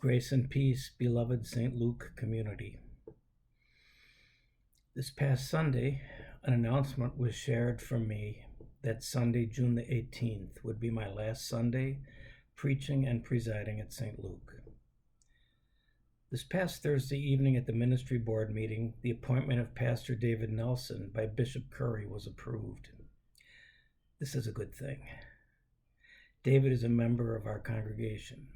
Grace and peace, beloved St. Luke community. This past Sunday, an announcement was shared from me that Sunday, June the 18th, would be my last Sunday preaching and presiding at St. Luke. This past Thursday evening at the ministry board meeting, the appointment of Pastor David Nelson by Bishop Curry was approved. This is a good thing. David is a member of our congregation.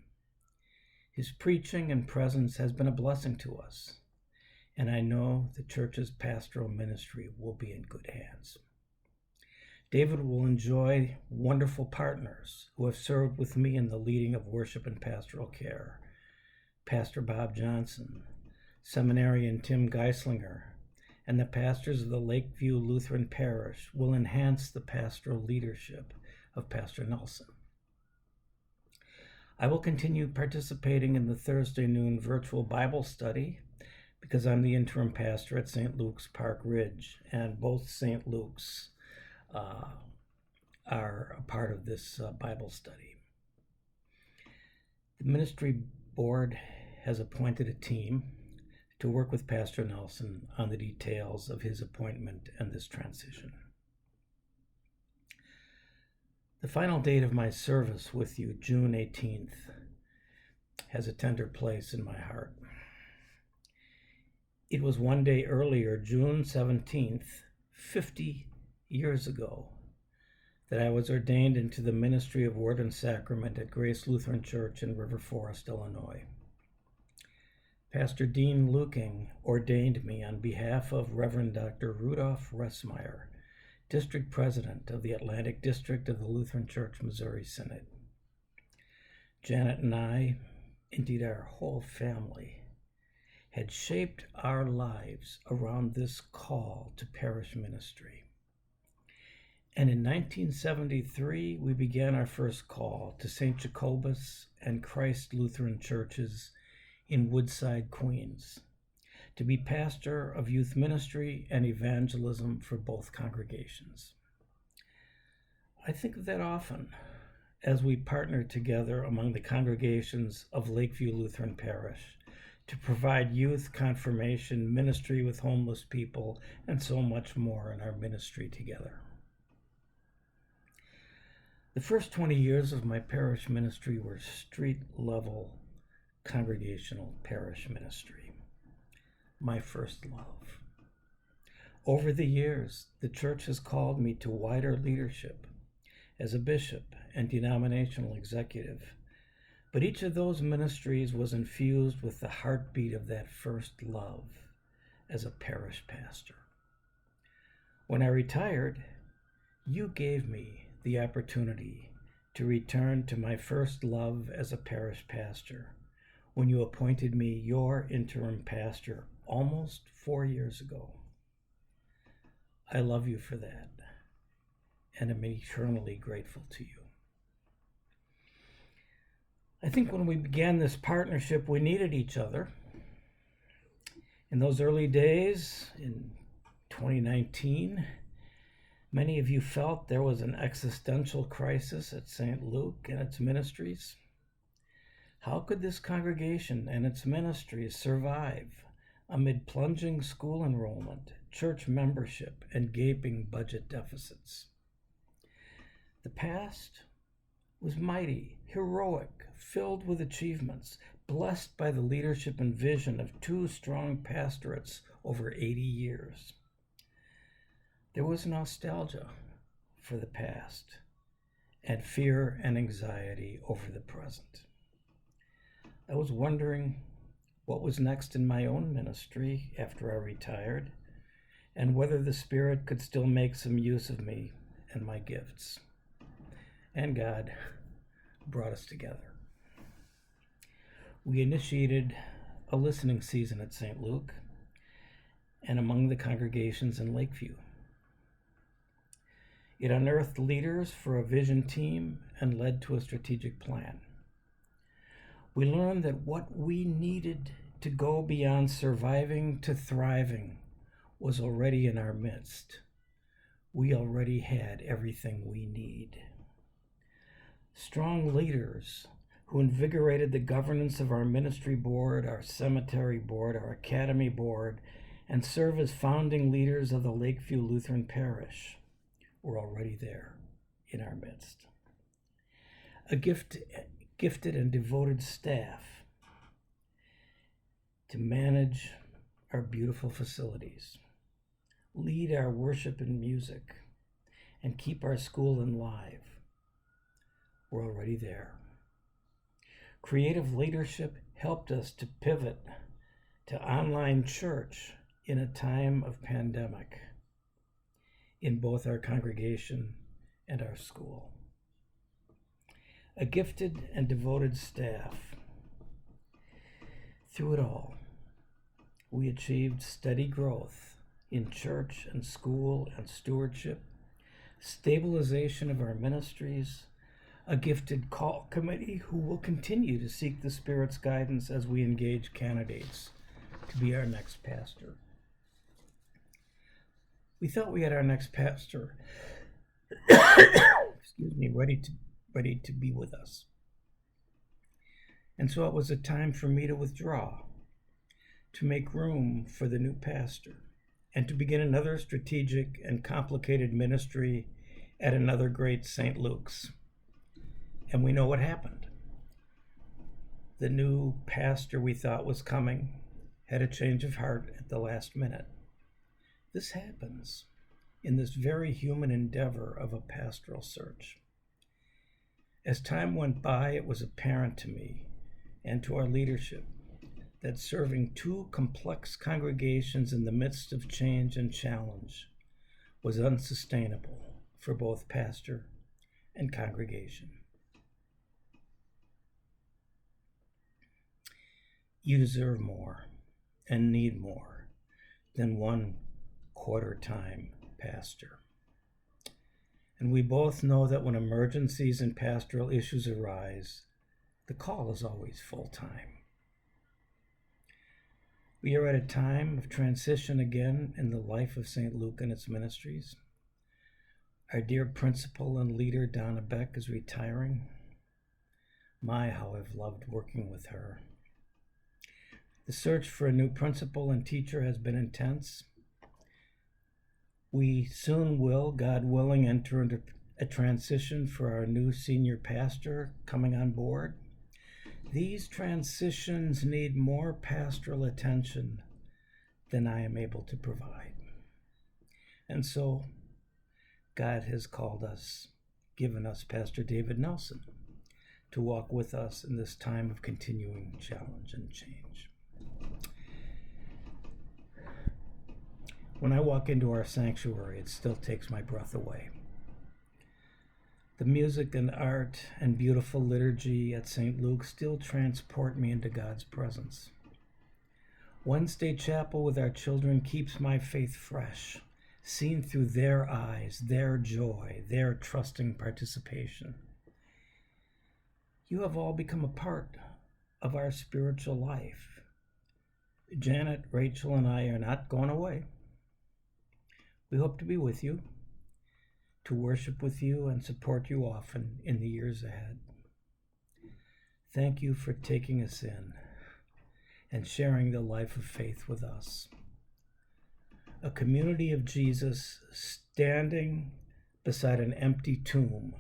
His preaching and presence has been a blessing to us, and I know the church's pastoral ministry will be in good hands. David will enjoy wonderful partners who have served with me in the leading of worship and pastoral care. Pastor Bob Johnson, seminarian Tim Geislinger, and the pastors of the Lakeview Lutheran Parish will enhance the pastoral leadership of Pastor Nelson. I will continue participating in the Thursday noon virtual Bible study because I'm the interim pastor at St. Luke's Park Ridge, and both St. Luke's are a part of this Bible study. The ministry board has appointed a team to work with Pastor Nelson on the details of his appointment and this transition. The final date of my service with you, June 18th, has a tender place in my heart. It was one day earlier, June 17th, 50 years ago, that I was ordained into the ministry of Word and Sacrament at Grace Lutheran Church in River Forest, Illinois. Pastor Dean Luking ordained me on behalf of Reverend Dr. Rudolph Ressmeyer, District President of the Atlantic District of the Lutheran Church Missouri Synod. Janet and I, indeed our whole family, had shaped our lives around this call to parish ministry. And in 1973, we began our first call to St. Jacobus and Christ Lutheran churches in Woodside, Queens, to be pastor of youth ministry and evangelism for both congregations. I think of that often as we partner together among the congregations of Lakeview Lutheran Parish to provide youth confirmation, ministry with homeless people, and so much more in our ministry together. The first 20 years of my parish ministry were street-level congregational parish ministry. My first love. Over the years, the church has called me to wider leadership as a bishop and denominational executive, but each of those ministries was infused with the heartbeat of that first love as a parish pastor. When I retired, you gave me the opportunity to return to my first love as a parish pastor when you appointed me your interim pastor almost 4 years ago. I love you for that, and am eternally grateful to you. I think when we began this partnership, we needed each other. In those early days, in 2019, many of you felt there was an existential crisis at St. Luke and its ministries. How could this congregation and its ministries survive amid plunging school enrollment, church membership, and gaping budget deficits? The past was mighty, heroic, filled with achievements, blessed by the leadership and vision of two strong pastorates over 80 years. There was nostalgia for the past and fear and anxiety over the present. I was wondering what was next in my own ministry after I retired, and whether the Spirit could still make some use of me and my gifts. And God brought us together. We initiated a listening season at St. Luke and among the congregations in Lakeview. It unearthed leaders for a vision team and led to a strategic plan. We learned that what we needed to go beyond surviving to thriving was already in our midst. We already had everything we need. Strong leaders who invigorated the governance of our ministry board, our cemetery board, our academy board, and serve as founding leaders of the Lakeview Lutheran Parish, were already there in our midst. A gifted and devoted staff to manage our beautiful facilities, lead our worship and music, and keep our school alive. We're already there. Creative leadership helped us to pivot to online church in a time of pandemic in both our congregation and our school. A gifted and devoted staff. Through it all, we achieved steady growth in church and school and stewardship, stabilization of our ministries, a gifted call committee who will continue to seek the Spirit's guidance as we engage candidates to be our next pastor. We thought we had our next pastor ready to be with us. And so it was a time for me to withdraw, to make room for the new pastor, and to begin another strategic and complicated ministry at another great St. Luke's. And we know what happened. The new pastor we thought was coming had a change of heart at the last minute. This happens in this very human endeavor of a pastoral search. As time went by, it was apparent to me and to our leadership that serving two complex congregations in the midst of change and challenge was unsustainable for both pastor and congregation. You deserve more and need more than one quarter-time pastor. And we both know that when emergencies and pastoral issues arise, the call is always full-time. We are at a time of transition again in the life of St. Luke and its ministries. Our dear principal and leader, Donna Beck, is retiring. My, how I've loved working with her. The search for a new principal and teacher has been intense. We soon will, God willing, enter into a transition for our new senior pastor coming on board. These transitions need more pastoral attention than I am able to provide. And so God has called us, given us Pastor David Nelson to walk with us in this time of continuing challenge and change. When I walk into our sanctuary, it still takes my breath away. The music and art and beautiful liturgy at St. Luke still transport me into God's presence. Wednesday chapel with our children keeps my faith fresh, seen through their eyes, their joy, their trusting participation. You have all become a part of our spiritual life. Janet, Rachel, and I are not going away. We hope to be with you, to worship with you and support you often in the years ahead. Thank you for taking us in and sharing the life of faith with us. A community of Jesus standing beside an empty tomb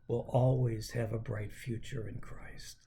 will always have a bright future in Christ.